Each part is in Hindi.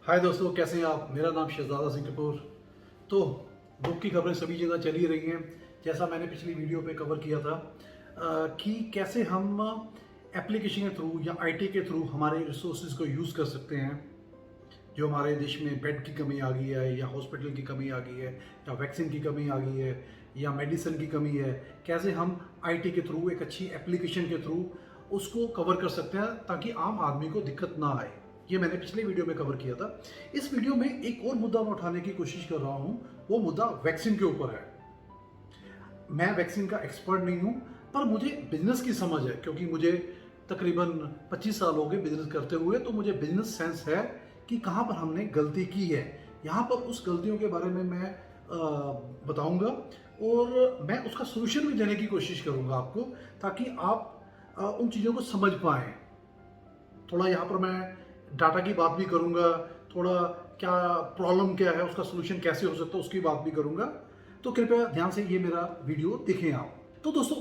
हाय दोस्तों, कैसे हैं आप। मेरा नाम शहजादा सिंह कपूर। तो दुख की खबरें सभी जगह चली रही हैं। जैसा मैंने पिछली वीडियो पे कवर किया था कि कैसे हम एप्लीकेशन के थ्रू या आईटी के थ्रू हमारे रिसोर्सेज को यूज़ कर सकते हैं। जो हमारे देश में बेड की कमी आ गई है, या हॉस्पिटल की कमी आ गई है, या वैक्सीन की कमी आ गई है, या मेडिसिन की कमी है, कैसे हम आईटी के थ्रू एक अच्छी एप्लीकेशन के थ्रू उसको कवर कर सकते हैं ताकि आम आदमी को दिक्कत ना आए। ये मैंने पिछले वीडियो में कवर किया था। इस वीडियो में एक और मुद्दा मैं उठाने की कोशिश कर रहा हूँ। वो मुद्दा वैक्सीन के ऊपर है। मैं वैक्सीन का एक्सपर्ट नहीं हूँ, पर मुझे बिजनेस की समझ है, क्योंकि मुझे तकरीबन 25 साल हो गए बिजनेस करते हुए। तो मुझे बिजनेस सेंस है कि कहाँ पर हमने गलती की है। यहाँ पर उस गलतियों के बारे में मैं बताऊंगा और मैं उसका सोल्यूशन भी देने की कोशिश करूंगा आपको, ताकि आप उन चीज़ों को समझ पाएँ। थोड़ा यहाँ पर मैं डाटा की बात भी करूंगा, थोड़ा क्या प्रॉब्लम क्या है, उसका सोल्यूशन कैसे हो सकता है उसकी बात भी करूंगा। तो कृपया ध्यान से ये मेरा वीडियो देखें आप। तो दोस्तों,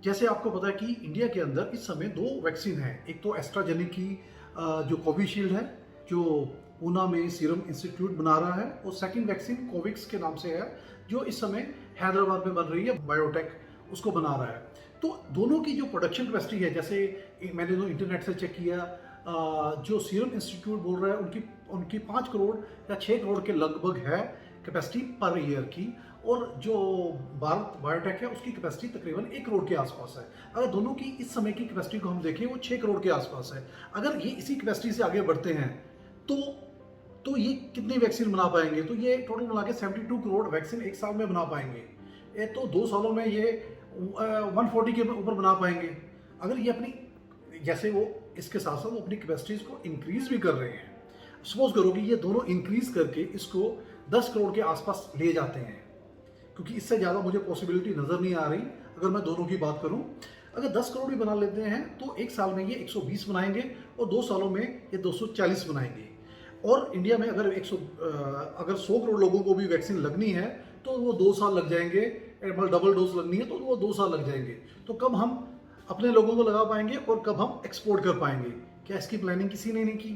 जैसे आपको पता है कि इंडिया के अंदर इस समय 2 वैक्सीन हैं। एक तो एस्ट्राजेनेका की जो कोविशील्ड है, जो पूना में सीरम इंस्टीट्यूट बना रहा है, और सेकंड वैक्सीन कोविक्स के नाम से है, जो इस समय हैदराबाद में बन रही है, बायोटेक उसको बना रहा है। तो दोनों की जो प्रोडक्शन कैपेसिटी है, जैसे मैंने जो इंटरनेट से चेक किया, जो सीरम इंस्टीट्यूट बोल रहा है उनकी 5 करोड़ या 6 करोड़ के लगभग है कैपेसिटी पर ईयर की, और जो भारत बायोटेक है उसकी कैपेसिटी तकरीबन 1 करोड़ के आसपास है। अगर दोनों की इस समय की कैपेसिटी को हम देखें, वो 6 करोड़ के आसपास है। अगर ये इसी कैपेसिटी से आगे बढ़ते हैं तो ये कितनी वैक्सीन बना पाएंगे? तो ये टोटल मिला के 72 करोड़ वैक्सीन एक साल में बना पाएंगे। ये तो 2 सालों में ये 140 के ऊपर बना पाएंगे। अगर ये अपनी, जैसे वो इसके साथ साथ वो अपनी कैपेसिटीज को इंक्रीज भी कर रहे हैं। सपोज करो कि ये दोनों इंक्रीज करके इसको 10 करोड़ के आसपास ले जाते हैं, क्योंकि इससे ज़्यादा मुझे पॉसिबिलिटी नज़र नहीं आ रही अगर मैं दोनों की बात करूं। अगर 10 करोड़ भी बना लेते हैं तो एक साल में ये 120 बनाएंगे, और 2 सालों में ये 240 बनाएंगे। और इंडिया में अगर 100 करोड़ लोगों को भी वैक्सीन लगनी है तो वो 2 साल लग जाएंगे। मतलब डबल डोज लगनी है तो वो 2 साल लग जाएंगे। तो कब हम अपने लोगों को लगा पाएंगे और कब हम एक्सपोर्ट कर पाएंगे? क्या इसकी प्लानिंग किसी ने नहीं की?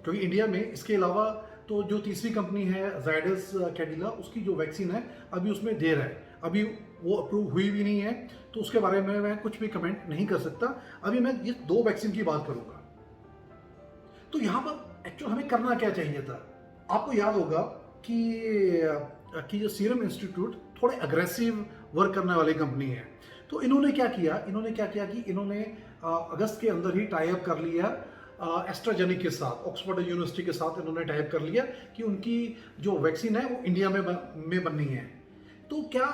क्योंकि इंडिया में इसके अलावा तो जो तीसरी कंपनी है जायडस कैडिला, उसकी जो वैक्सीन है अभी उसमें देर है, अभी वो अप्रूव हुई भी नहीं है। तो उसके बारे में मैं कुछ भी कमेंट नहीं कर सकता। अभी मैं ये 2 वैक्सीन की बात करूंगा। तो यहाँ पर एक्चुअल हमें करना क्या चाहिए था? आपको याद होगा कि जो सीरम इंस्टीट्यूट थोड़े अग्रेसिव वर्क करने वाली कंपनी है। तो इन्होंने क्या किया कि इन्होंने अगस्त के अंदर ही टाई अप कर लिया एस्ट्राजेनेका के साथ, ऑक्सफोर्ड यूनिवर्सिटी के साथ इन्होंने टाई अप कर लिया कि उनकी जो वैक्सीन है वो इंडिया में बननी है। तो क्या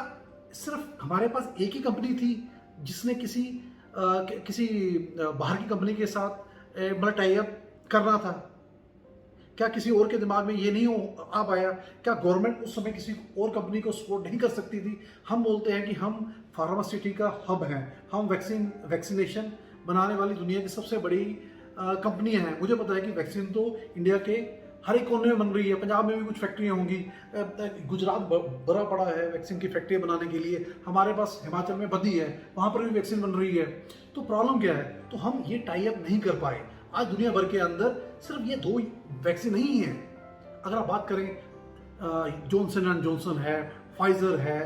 सिर्फ हमारे पास एक ही कंपनी थी जिसने किसी बाहर की कंपनी के साथ मतलब टाई अप करना था? क्या किसी और के दिमाग में ये नहीं आ पाया? क्या गवर्नमेंट उस समय किसी और कंपनी को सपोर्ट नहीं कर सकती थी? हम बोलते हैं कि हम फार्मासिटी का हब हैं, हम वैक्सीनेशन बनाने वाली दुनिया की सबसे बड़ी कंपनी है। मुझे पता है कि वैक्सीन तो इंडिया के हर एक कोने में बन रही है। पंजाब में भी कुछ फैक्ट्रियाँ होंगी, गुजरात भरा पड़ा है वैक्सीन की फैक्ट्री बनाने के लिए। हमारे पास हिमाचल में बद्दी है, वहाँ पर भी वैक्सीन बन रही है। तो प्रॉब्लम क्या है? तो हम ये टाई अप नहीं कर पाए। आज दुनिया भर के अंदर सिर्फ ये 2 वैक्सीन नहीं है। अगर आप बात करें, जॉनसन एंड जॉनसन है, फाइजर है,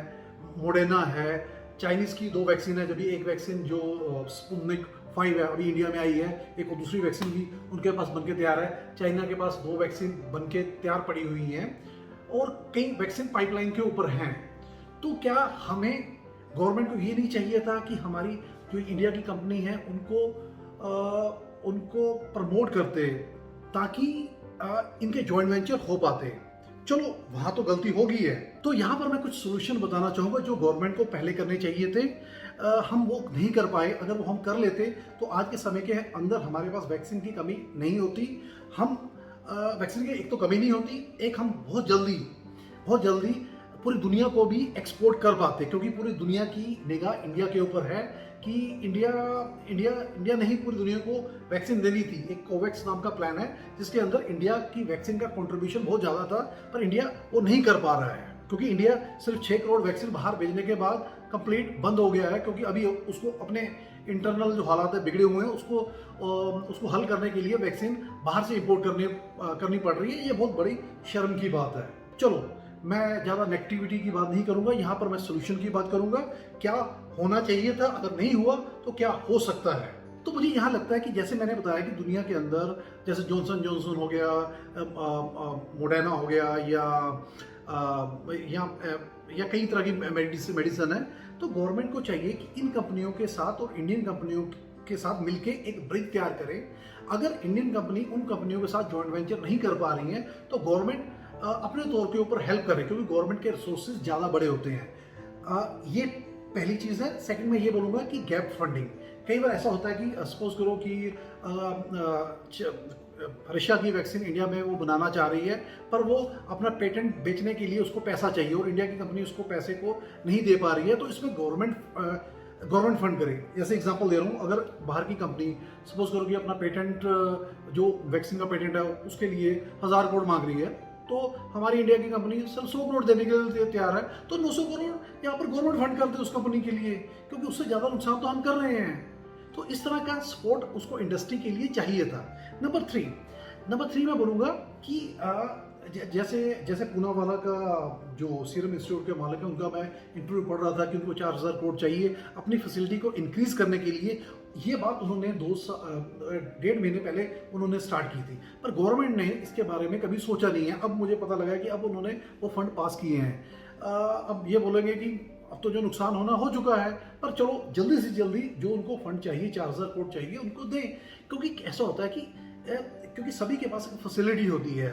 मोडेना है, चाइनीज की 2 वैक्सीन है। जब भी एक वैक्सीन जो स्पुतनिक 5 है अभी इंडिया में आई है, एक और दूसरी वैक्सीन भी उनके पास बनके तैयार है। चाइना के पास 2 वैक्सीन बनके तैयार पड़ी हुई हैं, और कई वैक्सीन पाइपलाइन के ऊपर हैं। तो क्या हमें गवर्नमेंट को ये नहीं चाहिए था कि हमारी जो इंडिया की कंपनी है उनको प्रमोट करते, ताकि इनके जॉइंट वेंचर हो पाते? चलो, वहां तो गलती हो गई है। तो यहाँ पर मैं कुछ सोल्यूशन बताना चाहूंगा जो गवर्नमेंट को पहले करने चाहिए थे। हम वो नहीं कर पाए। अगर वो हम कर लेते तो आज के समय के अंदर हमारे पास वैक्सीन की कमी नहीं होती। हम वैक्सीन की एक तो कमी नहीं होती, एक हम बहुत जल्दी पूरी दुनिया को भी एक्सपोर्ट कर पाते, क्योंकि पूरी दुनिया की निगाह इंडिया के ऊपर है कि इंडिया नहीं पूरी दुनिया को वैक्सीन देनी थी। एक कोवैक्स नाम का प्लान है जिसके अंदर इंडिया की वैक्सीन का कंट्रीब्यूशन बहुत ज़्यादा था, पर इंडिया वो नहीं कर पा रहा है, क्योंकि इंडिया सिर्फ 6 करोड़ वैक्सीन बाहर भेजने के बाद कंप्लीट बंद हो गया है। क्योंकि अभी उसको अपने इंटरनल जो हालात है बिगड़े हुए हैं उसको हल करने के लिए वैक्सीन बाहर से इंपोर्ट करनी पड़ रही है। ये बहुत बड़ी शर्म की बात है। चलो, मैं ज़्यादा नेगेटिविटी की बात नहीं करूंगा, यहाँ पर मैं सोल्यूशन की बात करूंगा। क्या होना चाहिए था, अगर नहीं हुआ तो क्या हो सकता है। तो मुझे यहाँ लगता है कि जैसे मैंने बताया कि दुनिया के अंदर जैसे जॉनसन जॉनसन हो गया, मोडेना हो गया, या कई तरह की मेडिसिन है, तो गवर्नमेंट को चाहिए कि इन कंपनियों के साथ और इंडियन कंपनियों के साथ मिलके एक ब्रिज तैयार करे। अगर इंडियन कंपनी उन कंपनियों के साथ जॉइंट वेंचर नहीं कर पा रही है तो गवर्नमेंट अपने तौर के ऊपर हेल्प करे, क्योंकि गवर्नमेंट के रिसोर्सेज ज़्यादा बड़े होते हैं। ये पहली चीज़ है। सेकंड मैं ये बोलूँगा कि गैप फंडिंग। कई बार ऐसा होता है कि सपोज करो कि रशिया की वैक्सीन इंडिया में वो बनाना चाह रही है, पर वो अपना पेटेंट बेचने के लिए उसको पैसा चाहिए और इंडिया की कंपनी उसको पैसे को नहीं दे पा रही है, तो इसमें गवर्नमेंट फंड करे। जैसे एग्जांपल दे रहा हूँ, अगर बाहर की कंपनी सपोज करो कि अपना पेटेंट जो वैक्सीन का पेटेंट है उसके लिए 1000 करोड़ मांग रही है, तो हमारी इंडिया की कंपनी सिर्फ 100 करोड़ देने के लिए तैयार है, तो 900 करोड़ यहाँ पर गवर्नमेंट फंड कर दे उस कंपनी के लिए, क्योंकि उससे ज़्यादा नुकसान तो हम कर रहे हैं। तो इस तरह का सपोर्ट उसको इंडस्ट्री के लिए चाहिए था। नंबर थ्री मैं बोलूँगा कि जैसे पूनावाला का जो सीरम इंस्टीट्यूट के मालिक है, उनका मैं इंटरव्यू पढ़ रहा था कि उनको 4000 करोड़ चाहिए अपनी फैसिलिटी को इंक्रीज करने के लिए। ये बात उन्होंने 1.5 महीने पहले उन्होंने स्टार्ट की थी, पर गवर्नमेंट ने इसके बारे में कभी सोचा नहीं है। अब मुझे पता लगा कि अब उन्होंने वो फंड पास किए हैं। अब ये बोलेंगे कि अब तो जो नुकसान होना हो चुका है, पर चलो जल्दी से जल्दी जो उनको फंड चाहिए 4000 करोड़ चाहिए उनको दें, क्योंकि ऐसा होता है कि क्योंकि सभी के पास फैसिलिटी होती है,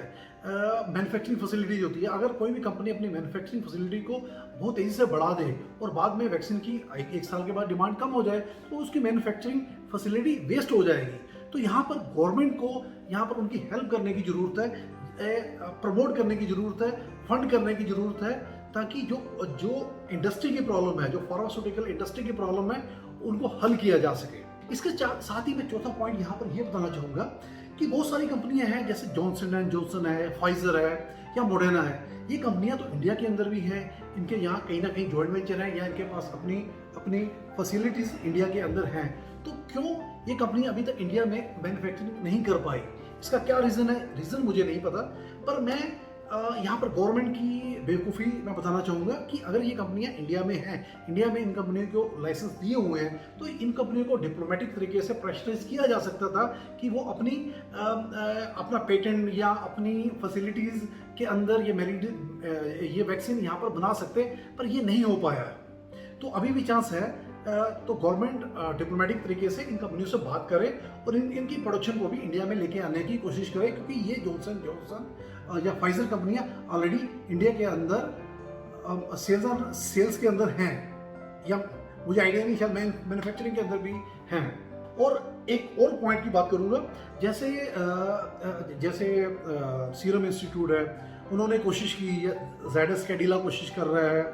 मैन्युफैक्चरिंग फैसिलिटीज होती है। अगर कोई भी कंपनी अपनी मैन्युफैक्चरिंग फैसिलिटी को बहुत तेज़ी से बढ़ा दे और बाद में वैक्सीन की एक साल के बाद डिमांड कम हो जाए, तो उसकी मैन्युफैक्चरिंग फैसिलिटी वेस्ट हो जाएगी। तो यहाँ पर गवर्नमेंट को यहाँ पर उनकी हेल्प करने की ज़रूरत है, प्रमोट करने की ज़रूरत है, फंड करने की ज़रूरत है, ताकि जो इंडस्ट्री की प्रॉब्लम है, जो फार्मास्यूटिकल इंडस्ट्री की प्रॉब्लम है, उनको हल किया जा सके। इसके साथ ही मैं चौथा पॉइंट यहाँ पर यह बताना चाहूँगा कि बहुत सारी कंपनियां हैं, जैसे जॉनसन एंड जॉनसन है, फाइजर है या मोडेना है। ये कंपनियां तो इंडिया के अंदर भी हैं, इनके यहाँ कहीं ना कहीं जॉइंट वेंचर है या इनके पास अपनी फैसिलिटीज इंडिया के अंदर हैं। तो क्यों ये कंपनी अभी तक इंडिया में मैन्युफैक्चरिंग नहीं कर पाई? इसका क्या रीज़न है? रीज़न मुझे नहीं पता, पर मैं यहाँ पर गवर्नमेंट की बेवकूफ़ी मैं बताना चाहूँगा कि अगर ये कंपनियाँ इंडिया में हैं, इंडिया में इन कंपनियों को लाइसेंस दिए हुए हैं, तो इन कंपनियों को डिप्लोमेटिक तरीके से प्रेशराइज किया जा सकता था कि वो अपना पेटेंट या अपनी फैसिलिटीज़ के अंदर ये वैक्सीन यहाँ पर बना सकते, पर ये नहीं हो पाया। तो अभी भी चांस है। तो गवर्नमेंट डिप्लोमेटिक तरीके से इन कंपनियों से बात करे और इनकी प्रोडक्शन को भी इंडिया में लेके आने की कोशिश करे, क्योंकि ये जॉनसन जॉनसन या फाइजर कंपनियां ऑलरेडी इंडिया के अंदर सेल्स के अंदर हैं, या मुझे आइडिया नहीं, शायद मैन्युफैक्चरिंग के अंदर भी हैं। और एक और पॉइंट की बात करूंगा, जैसे सीरम इंस्टीट्यूट है, उन्होंने कोशिश की, ज़ायडस कैडिला कोशिश कर रहा है,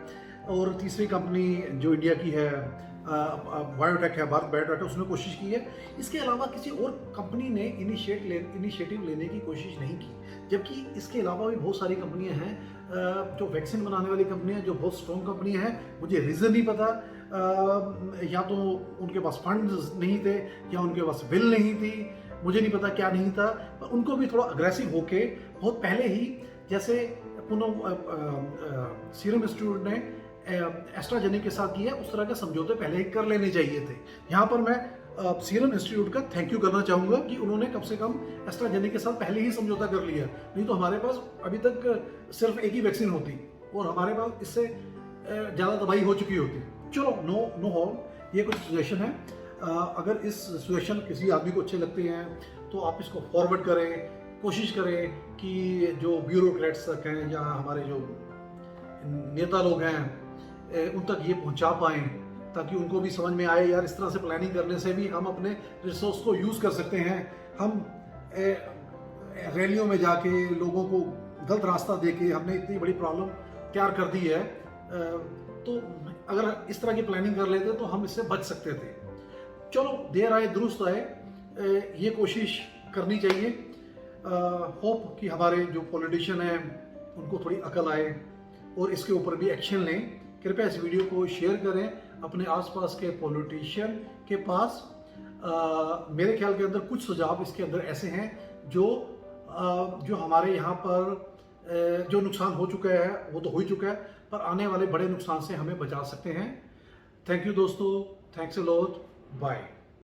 और तीसरी कंपनी जो इंडिया की है बायोटेक है, भारत बायोटेक है, उसने कोशिश की है। इसके अलावा किसी और कंपनी ने इनिशिएटिव लेने की कोशिश नहीं की, जबकि इसके अलावा भी बहुत सारी कंपनियां हैं जो वैक्सीन बनाने वाली कंपनियां, जो बहुत स्ट्रॉन्ग कंपनियां हैं। मुझे रीज़न नहीं पता, या तो उनके पास फंड्स नहीं थे या उनके पास बिल नहीं थी, मुझे नहीं पता क्या नहीं था, पर उनको भी थोड़ा अग्रेसिव होके बहुत पहले ही, जैसे सीरम इंस्टीट्यूट ने एस्ट्राजेनेका के साथ किया, उस तरह के समझौते पहले ही कर लेने चाहिए थे। यहाँ पर मैं सीरम इंस्टीट्यूट का थैंक यू करना चाहूँगा कि उन्होंने कम से कम एस्ट्राजेनेका के साथ पहले ही समझौता कर लिया, नहीं तो हमारे पास अभी तक सिर्फ एक ही वैक्सीन होती और हमारे पास इससे ज़्यादा दवाई हो चुकी होती। चलो, नो हॉल, ये कुछ सजेशन है। अगर इस सजेशन किसी आदमी को अच्छे लगते हैं तो आप इसको फॉरवर्ड करें, कोशिश करें कि जो ब्यूरोक्रेट्स तक हैं या हमारे जो नेता लोग हैं उन तक ये पहुंचा पाएं, ताकि उनको भी समझ में आए, यार इस तरह से प्लानिंग करने से भी हम अपने रिसोर्स को यूज़ कर सकते हैं। हम रैलियों में जाके लोगों को गलत रास्ता दे के हमने इतनी बड़ी प्रॉब्लम तैयार कर दी है, तो अगर इस तरह की प्लानिंग कर लेते तो हम इससे बच सकते थे। चलो, देर आए दुरुस्त आए, ये कोशिश करनी चाहिए। होप कि हमारे जो पॉलिटिशियन हैं उनको थोड़ी अकल आए और इसके ऊपर भी एक्शन लें कृपया इस वीडियो को शेयर करें अपने आसपास के पॉलिटिशियन के पास। मेरे ख्याल के अंदर कुछ सुझाव इसके अंदर ऐसे हैं जो हमारे यहाँ पर जो नुकसान हो चुका है वो तो हो ही चुका है, पर आने वाले बड़े नुकसान से हमें बचा सकते हैं। थैंक यू दोस्तों, थैंक्स अ लॉट, बाय।